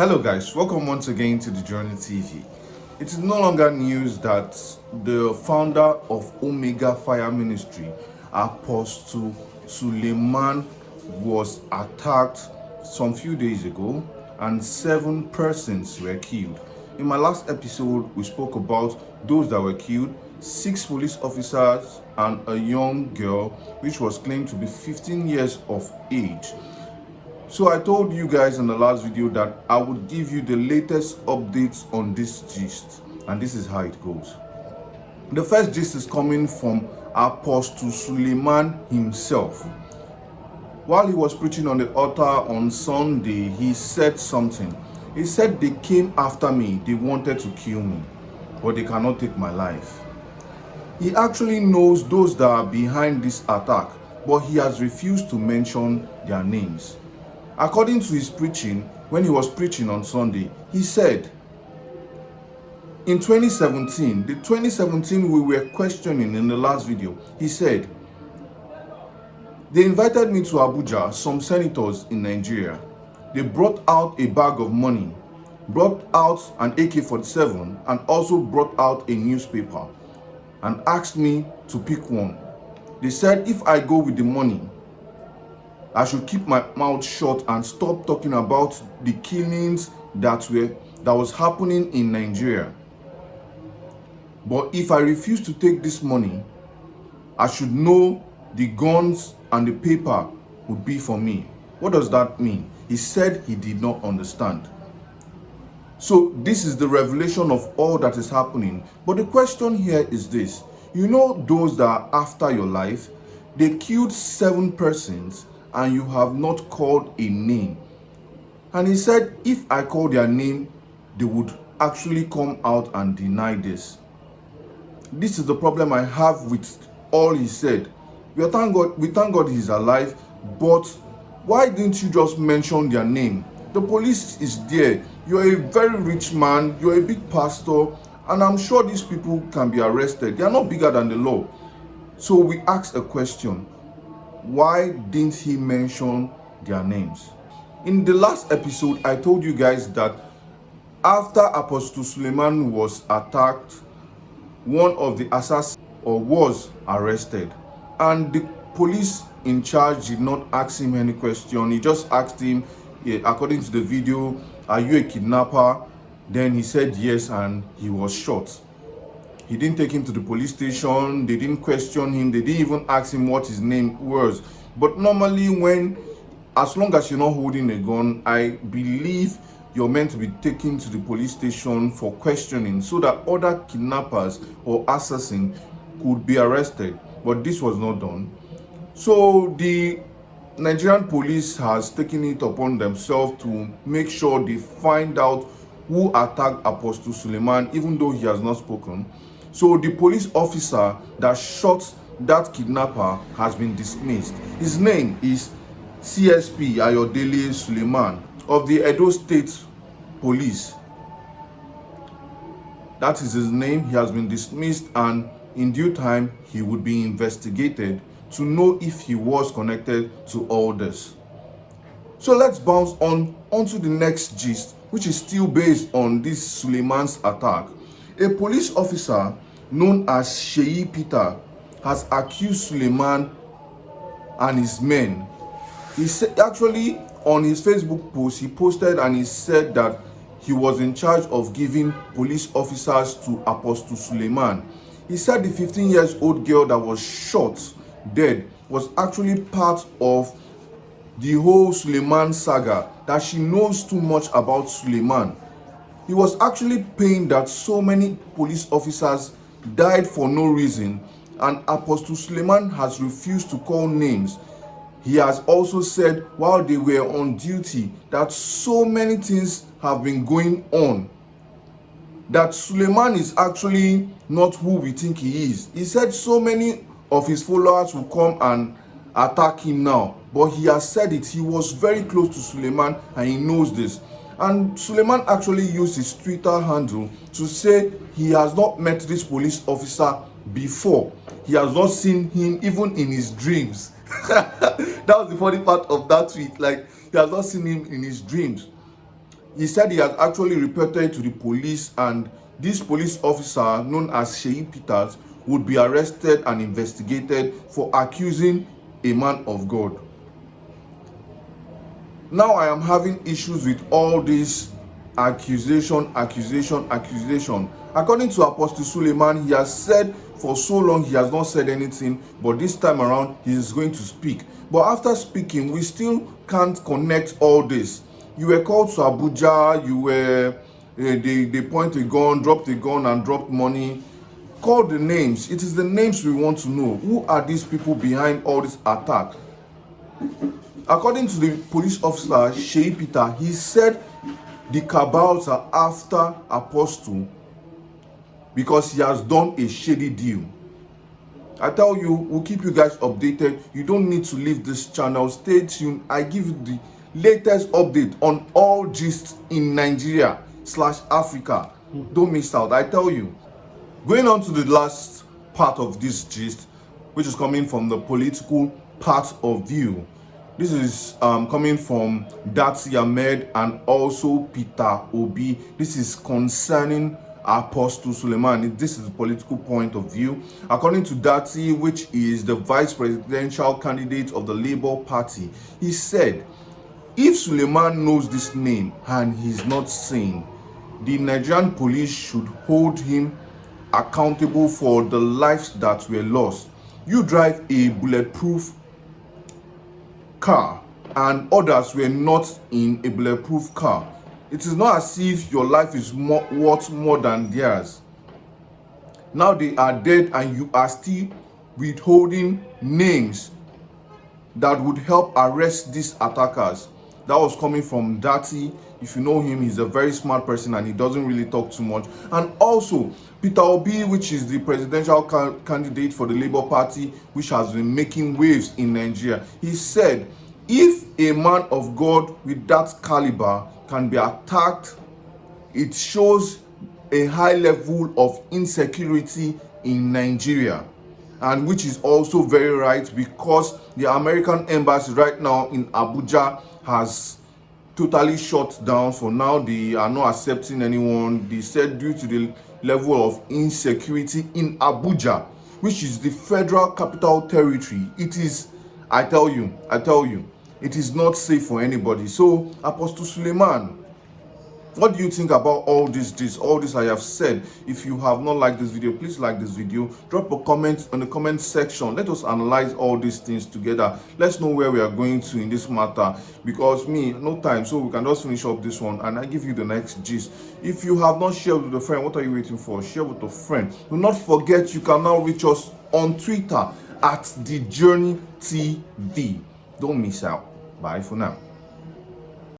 Hello guys, welcome once again to the Journey TV. It is no longer news that the founder of Omega Fire Ministry, Apostle Suleman, was attacked some few days ago and 7 persons were killed. In my last episode, we spoke about those that were killed, 6 police officers and a young girl which was claimed to be 15 years of age. So I told you guys in the last video that I would give you the latest updates on this gist, and this is how it goes. The first gist is coming from Apostle Suleman himself. While he was preaching on the altar on Sunday, he said something. He said, "They came after me, they wanted to kill me, but they cannot take my life." He actually knows those that are behind this attack, but he has refused to mention their names. According to his preaching, when he was preaching on Sunday, he said, in 2017, the 2017 we were questioning in the last video, he said, "They invited me to Abuja, some senators in Nigeria. They brought out a bag of money, brought out an AK-47, and also brought out a newspaper and asked me to pick one. They said if I go with the money, I should keep my mouth shut and stop talking about the killings that was happening in Nigeria. But if I refuse to take this money, I should know the guns and the paper would be for me." What does that mean? He said he did not understand. So this is the revelation of all that is happening. But the question here is this. You know those that are after your life? They killed 7 persons and you have not called a name. And he said, if I call their name, they would actually come out and deny this. This is the problem I have with all he said. We thank God he's alive, but why didn't you just mention their name? The police is there. You're a very rich man, you're a big pastor, and I'm sure these people can be arrested. They are not bigger than the law. So we ask a question. Why didn't he mention their names? In the last episode, I told you guys that after Apostle Suleman was attacked, one of the assassins was arrested, and the police in charge did not ask him any question. He just asked him, according to the video, "Are you a kidnapper?" Then he said yes, and he was shot. He didn't take him to the police station. They didn't question him. They didn't even ask him what his name was. But normally as long as you're not holding a gun, I believe you're meant to be taken to the police station for questioning so that other kidnappers or assassins could be arrested. But this was not done. So the Nigerian police has taken it upon themselves to make sure they find out who attacked Apostle Suleman, even though he has not spoken. So the police officer that shot that kidnapper has been dismissed. His name is CSP Ayodele Suleman of the Edo State Police. That is his name. He has been dismissed, and in due time he would be investigated to know if he was connected to all this. So let's bounce onto the next gist, which is still based on this Suleman's attack. A police officer known as Sheyi Peter has accused Suleman and his men. He said, actually, on his Facebook post, he posted and he said that he was in charge of giving police officers to Apostle Suleman. He said the 15-year-old girl that was shot dead was actually part of the whole Suleman saga, that she knows too much about Suleman. He was actually pained that so many police officers died for no reason, and Apostle Suleman has refused to call names. He has also said while they were on duty that so many things have been going on, that Suleman is actually not who we think he is. He said so many of his followers will come and attack him now, but he has said it. He was very close to Suleman and he knows this. And Suleman actually used his Twitter handle to say he has not met this police officer before. He has not seen him even in his dreams. That was the funny part of that tweet. Like, he has not seen him in his dreams. He said he has actually reported to the police, and this police officer known as Sheyi Peters would be arrested and investigated for accusing a man of God. Now I am having issues with all this accusation. According to Apostle Suleman, he has said for so long he has not said anything, but this time around he is going to speak. But after speaking, we still can't connect all this. You were called to Abuja, you were they point a gun, dropped a gun and dropped money. Call the names. It is the names we want to know. Who are these people behind all this attack? According to the police officer, Sheyi Peter, he said the cabals are after Apostle because he has done a shady deal. I tell you, we'll keep you guys updated. You don't need to leave this channel. Stay tuned. I give you the latest update on all gists in Nigeria/Africa. Don't miss out. I tell you. Going on to the last part of this gist, which is coming from the political part of view. This is coming from Dati Ahmed and also Peter Obi. This is concerning Apostle Suleman. This is the political point of view. According to Dati, which is the vice presidential candidate of the Labour Party, he said, if Suleman knows this name and he's not sane, the Nigerian police should hold him accountable for the lives that were lost. You drive a bulletproof car and others were not in a bulletproof car. It is not as if your life is worth more than theirs. Now they are dead and you are still withholding names that would help arrest these attackers. That was coming from Dati. If you know him, he's a very smart person and he doesn't really talk too much. And also Peter Obi, which is the presidential candidate for the Labour Party, which has been making waves in Nigeria. He said, if a man of God with that caliber can be attacked, it shows a high level of insecurity in Nigeria. And which is also very right, because the American embassy right now in Abuja has totally shut down. For now, they are not accepting anyone. They said due to the level of insecurity in Abuja, which is the federal capital territory, it is, I tell you, it is not safe for anybody. So, Apostle Suleman, what do you think about all this I have said? If you have not liked this video, please like this video. Drop a comment in the comment section. Let us analyze all these things together. Let's know where we are going to in this matter, because no time, so we can just finish up this one and I give you the next gist. If you have not shared with a friend, what are you waiting for? Share with a friend. Do not forget, you can now reach us on Twitter at The Journey TV. Don't miss out. Bye for now.